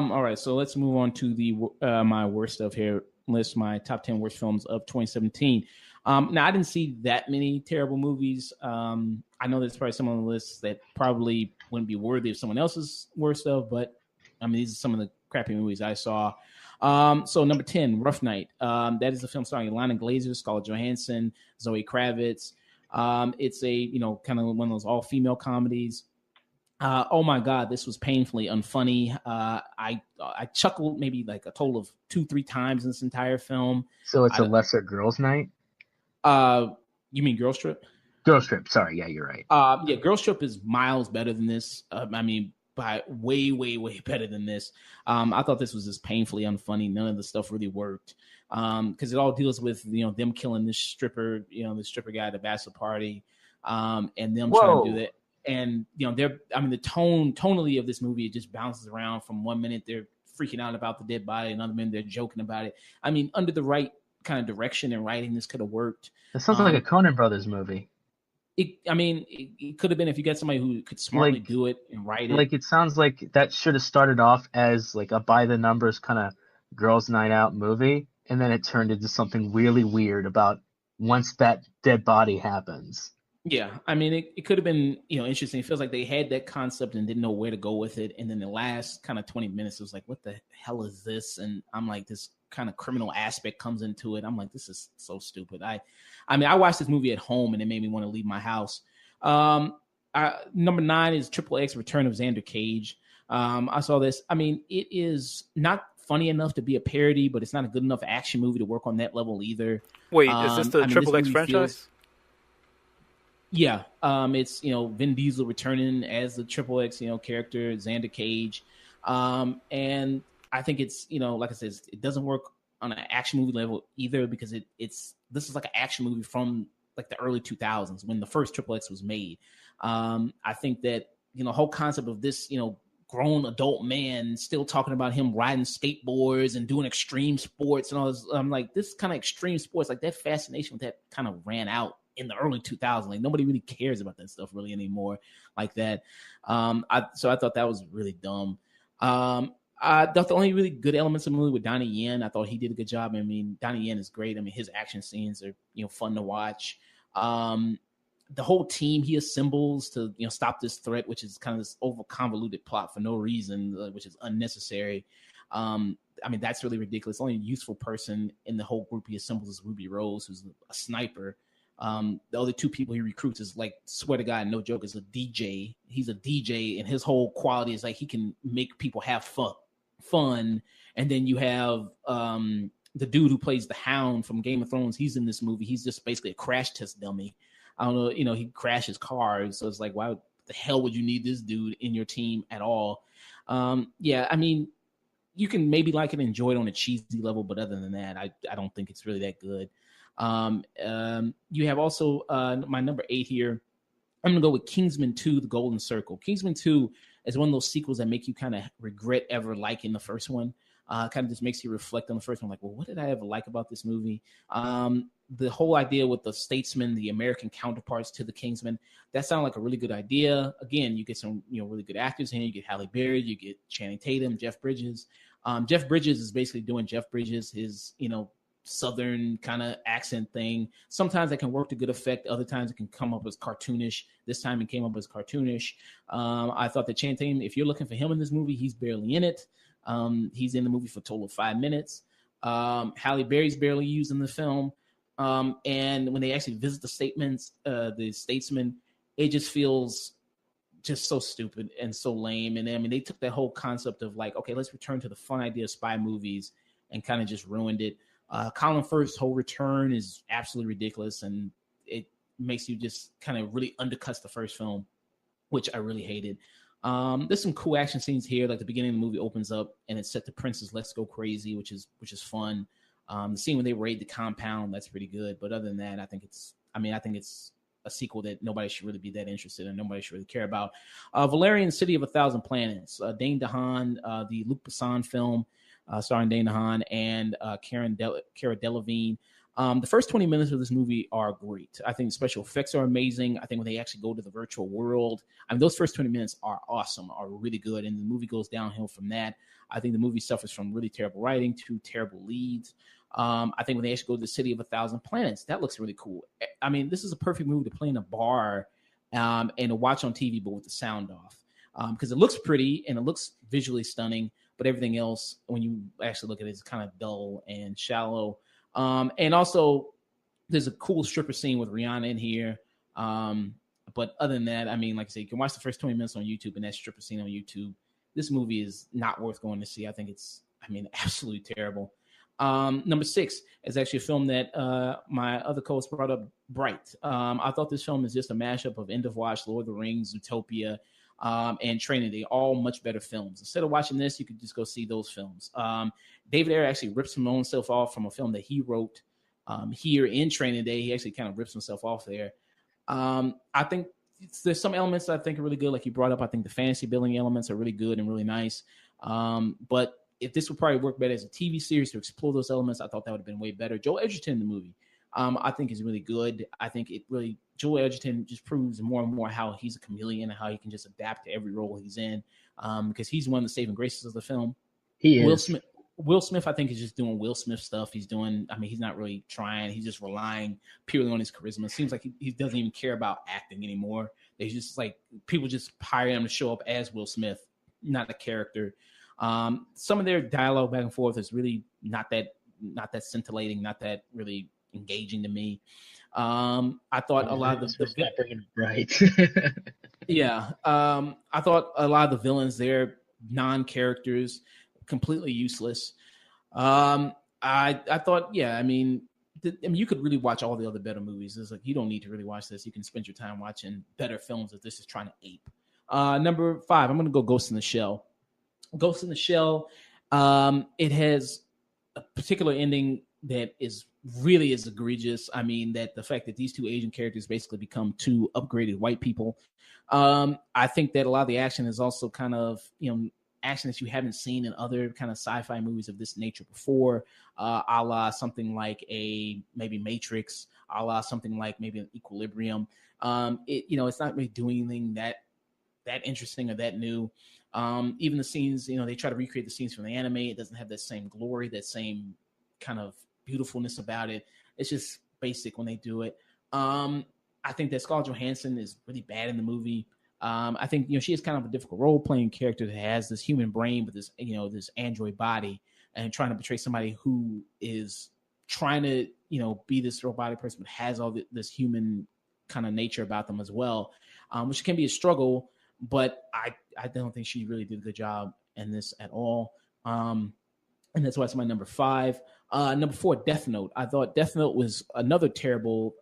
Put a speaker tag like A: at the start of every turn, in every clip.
A: All right, so let's move on to the my worst of here list, my top 10 worst films of 2017. Now I didn't see that many terrible movies. I know there's probably some on the list that probably wouldn't be worthy of someone else's worst of, but I mean these are some of the crappy movies I saw. So number 10, Rough Night. That is a film starring Ilana Glazer, Scarlett Johansson, Zoe Kravitz. It's a kind of one of those all female comedies. Oh my god, this was painfully unfunny. I chuckled maybe like a total of 2-3 times in this entire film.
B: So it's a lesser Girls' Night?
A: You mean Girls Trip?
B: Girls Trip, sorry, yeah, you're right.
A: Yeah, Girls Trip is miles better than this. I mean, by way better than this. I thought this was just painfully unfunny. None of the stuff really worked. Because it all deals with them killing this stripper, the stripper guy at the bachelor party, and them trying to do that. And the tonally of this movie, it just bounces around. From one minute they're freaking out about the dead body, another minute they're joking about it. I mean, under the right kind of direction and writing, this could have worked.
B: It sounds like a Coen Brothers movie.
A: It could have been if you got somebody who could smartly do it and write it.
B: Like, it sounds like that should have started off as like a by the numbers kind of girls' night out movie, and then it turned into something really weird about once that dead body happens.
A: Yeah, I mean, it could have been, interesting. It feels like they had that concept and didn't know where to go with it. And then the last kind of 20 minutes, it was like, what the hell is this? And I'm like, this kind of criminal aspect comes into it. I'm like, this is so stupid. I watched this movie at home and it made me want to leave my house. Number 9 is Triple X Return of Xander Cage. I saw this. I mean, it is not funny enough to be a parody, but it's not a good enough action movie to work on that level either.
C: Wait, is this the Triple X franchise?
A: Yeah, it's Vin Diesel returning as the Triple X character, Xander Cage, and I think it's like I said, it doesn't work on an action movie level either, because this is like an action movie from like the early 2000s when the first Triple X was made. I think that the whole concept of this grown adult man still talking about him riding skateboards and doing extreme sports and all this, I'm like, this kind of extreme sports, like that fascination with that kind of ran out in the early 2000s. Like nobody really cares about that stuff really anymore like that. So I thought that was really dumb. I thought the only really good elements of the movie with Donnie Yen, I thought he did a good job. I mean, Donnie Yen is great. I mean, his action scenes are fun to watch. The whole team he assembles to stop this threat, which is kind of this over convoluted plot for no reason, which is unnecessary. I mean, that's really ridiculous. The only useful person in the whole group he assembles is Ruby Rose, who's a sniper. The other 2 people he recruits is, like, swear to God, no joke, is a DJ. He's a DJ, and his whole quality is like he can make people have fun. And then you have the dude who plays the Hound from Game of Thrones. He's in this movie. He's just basically a crash test dummy. I don't know, he crashes cars, so it's like, why the hell would you need this dude in your team at all? Yeah, I mean, you can maybe like it and enjoy it on a cheesy level, but other than that, I don't think it's really that good. You have also my number 8 here. I'm gonna go with Kingsman 2: The Golden Circle. Kingsman 2 is one of those sequels that make you kind of regret ever liking the first one. Kind of just makes you reflect on the first one, like, well, what did I ever like about this movie? The whole idea with the statesmen, the American counterparts to the Kingsmen, that sounded like a really good idea. Again, you get some really good actors in here. You get Halle Berry, you get Channing Tatum, Jeff Bridges. Jeff Bridges is basically doing Jeff Bridges, his Southern kind of accent thing. Sometimes that can work to good effect. Other times it can come up as cartoonish. This time it came up as cartoonish. I thought that Channing Tatum, if you're looking for him in this movie, he's barely in it. He's in the movie for a total of 5 minutes. Halle Berry's barely used in the film. And when they actually visit the statesmen, it just feels just so stupid and so lame. And I mean, they took that whole concept of like, okay, let's return to the fun idea of spy movies and kind of just ruined it. Colin Firth's whole return is absolutely ridiculous, and it makes you just kind of really undercuts the first film, which I really hated. There's some cool action scenes here, like the beginning of the movie opens up and it's set to Prince's "Let's Go Crazy," which is fun. The scene when they raid the compound, that's pretty good. But other than that, I think it's a sequel that nobody should really be that interested in, nobody should really care about. Valerian City of a Thousand Planets, Dane DeHaan, the Luc Besson film, starring Dane DeHaan and Cara Delevingne. The first 20 minutes of this movie are great. I think the special effects are amazing. I think when they actually go to the virtual world, I mean, those first 20 minutes are awesome, are really good. And the movie goes downhill from that. I think the movie suffers from really terrible writing, 2 terrible leads. I think when they actually go to the City of a Thousand Planets, that looks really cool. I mean, this is a perfect movie to play in a bar and to watch on TV, but with the sound off. Because it looks pretty and it looks visually stunning, but everything else, when you actually look at it, is kind of dull and shallow. And also, there's a cool stripper scene with Rihanna in here. But other than that, I mean, like I said, you can watch the first 20 minutes on YouTube and that stripper scene on YouTube. This movie is not worth going to see. I think it's, absolutely terrible. Number 6 is actually a film that my other co-host brought up, Bright. I thought this film is just a mashup of End of Watch, Lord of the Rings, Zootopia, and Training Day, all much better films. Instead of watching this, you could just go see those films. David Ayer actually rips himself off from a film that he wrote here in Training Day. He actually kind of rips himself off there. I think there's some elements that I think are really good. Like you brought up, I think the fantasy building elements are really good and really nice. But if this would probably work better as a TV series to explore those elements, I thought that would have been way better. Joel Edgerton in the movie, I think is really good. I think Joel Edgerton just proves more and more how he's a chameleon and how he can just adapt to every role he's in. Because he's one of the saving graces of the film.
B: He is.
A: Will Smith, I think, is just doing Will Smith stuff. He's not really trying. He's just relying purely on his charisma. It seems like he doesn't even care about acting anymore. They just like people just hire him to show up as Will Smith, not a character. Some of their dialogue back and forth is really not that scintillating, not that really engaging to me. I thought a lot of the
B: right.
A: Yeah. I thought a lot of the villains there, non-characters, completely useless. I thought, you could really watch all the other better movies. It's like you don't need to really watch this. You can spend your time watching better films that this is trying to ape. Number 5, I'm going to go Ghost in the Shell. Ghost in the Shell, it has a particular ending that is really is egregious. I mean, that the fact that these 2 Asian characters basically become 2 upgraded white people. I think that a lot of the action is also kind of, action that you haven't seen in other kind of sci-fi movies of this nature before, a la something like maybe Matrix, a la something like maybe an Equilibrium. It's not really doing anything that interesting or that new. Even the scenes, they try to recreate the scenes from the anime. It doesn't have that same glory, that same kind of beautifulness about it. It's just basic when they do it. I think that Scarlett Johansson is really bad in the movie. I think, she is kind of a difficult role playing character that has this human brain with this, this android body and trying to portray somebody who is trying to, be this robotic person, but has all this human kind of nature about them as well, which can be a struggle. But I don't think she really did a good job in this at all. And that's why it's my number 5. Number 4, Death Note. I thought Death Note was another terrible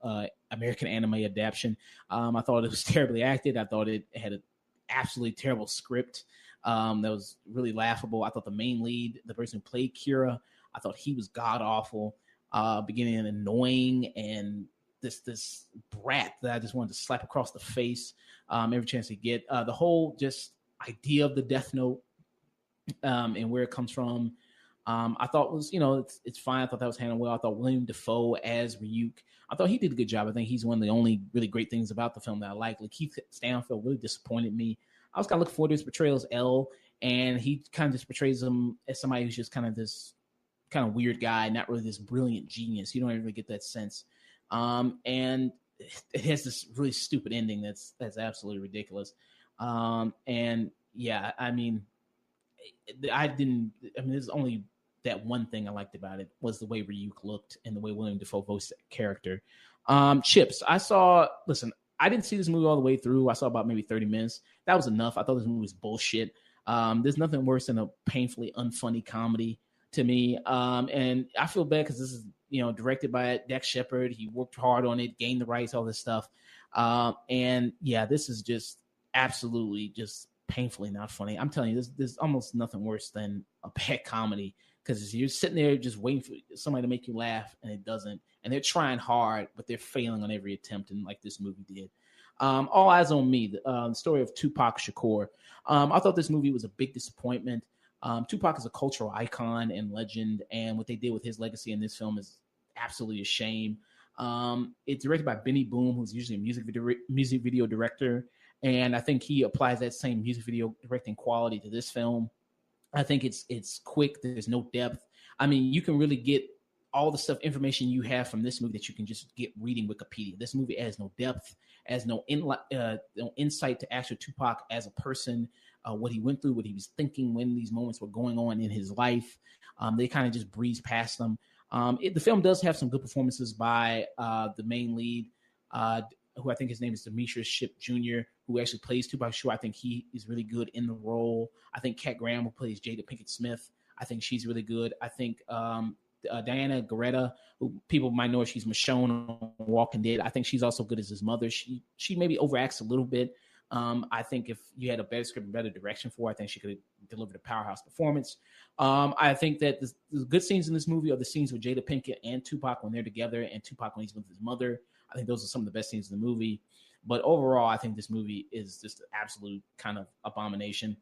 A: American anime adaptation. I thought it was terribly acted. I thought it had an absolutely terrible script that was really laughable. I thought the main lead, the person who played Kira, I thought he was god-awful, beginning and annoying, and this brat that I just wanted to slap across the face every chance to get. The whole just idea of the Death Note and where it comes from, I thought was, it's fine. I thought that was handled well. I thought William Dafoe as Ryuk, I thought he did a good job. I think he's one of the only really great things about the film that I like. Keith Stanfield really disappointed me. I was kind of looking forward to his portrayal as L, and he kind of just portrays him as somebody who's just kind of this kind of weird guy, not really this brilliant genius. You don't really get that sense. And it has this really stupid ending that's absolutely ridiculous. And yeah, there's only that one thing I liked about it was the way Ryuk looked and the way William Dafoe voiced that character. Chips, I didn't see this movie all the way through. I saw about maybe 30 minutes. That was enough. I thought this movie was bullshit. There's nothing worse than a painfully unfunny comedy to me. And I feel bad because this is, directed by Dax Shepard. He worked hard on it, gained the rights, all this stuff. And yeah, this is just absolutely just painfully not funny. I'm telling you, there's almost nothing worse than a bad comedy because you're sitting there just waiting for somebody to make you laugh, and it doesn't. And they're trying hard, but they're failing on every attempt, and like this movie did. All Eyes on Me, the story of Tupac Shakur. I thought this movie was a big disappointment. Tupac is a cultural icon and legend, and what they did with his legacy in this film is absolutely a shame. It's directed by Benny Boom, who's usually a music video director, and I think he applies that same music video directing quality to this film. I think it's quick. There's no depth. I mean, you can really get all the information you have from this movie that you can just get reading Wikipedia. This movie has no depth, has no insight to actual Tupac as a person, what he went through, what he was thinking when these moments were going on in his life. They kind of just breeze past them. The film does have some good performances by the main lead, who I think his name is Demetrius Shipp Jr., who actually plays Tupac Shakur. I think he is really good in the role. I think Kat Graham, who plays Jada Pinkett Smith, I think she's really good. I think Diana Guerrera, who people might know if she's Michonne on Walking Dead, I think she's also good as his mother. She maybe overacts a little bit. I think if you had a better script and better direction for her, I think she could have delivered a powerhouse performance. I think that the good scenes in this movie are the scenes with Jada Pinkett and Tupac when they're together, and Tupac when he's with his mother. I think those are some of the best scenes in the movie. But overall, I think this movie is just an absolute kind of abomination.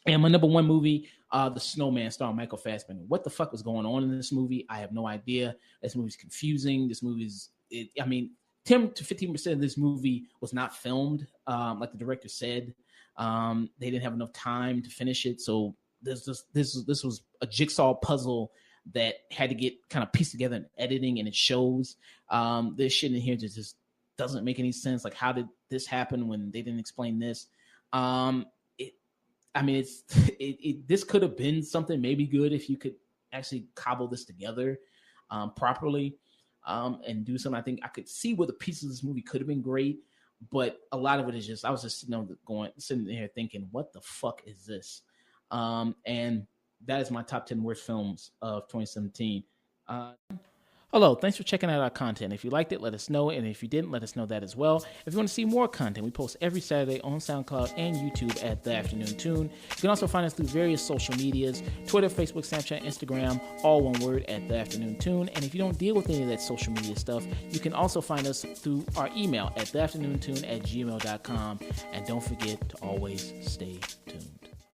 A: And my number one movie, The Snowman, starring Michael Fassbender. What the fuck was going on in this movie? I have no idea. This movie's confusing. This movie's, 10 to 15% of this movie was not filmed, like the director said. They didn't have enough time to finish it. So this was a jigsaw puzzle that had to get kind of pieced together in editing, and it shows. This shit in here just doesn't make any sense. Like, how did this happen when they didn't explain this? This could have been something maybe good if you could actually cobble this together properly and do something. I think I could see where the pieces of this movie could have been great, but a lot of it is just, I was just sitting there thinking, what the fuck is this? And that is my top 10 worst films of 2017. Hello, thanks for checking out our content. If you liked it, let us know. And if you didn't, let us know that as well. If you want to see more content, we post every Saturday on SoundCloud and YouTube at The Afternoon Tune. You can also find us through various social medias, Twitter, Facebook, Snapchat, Instagram, all one word at The Afternoon Tune. And if you don't deal with any of that social media stuff, you can also find us through our email at theafternoontune@gmail.com. And don't forget to always stay tuned.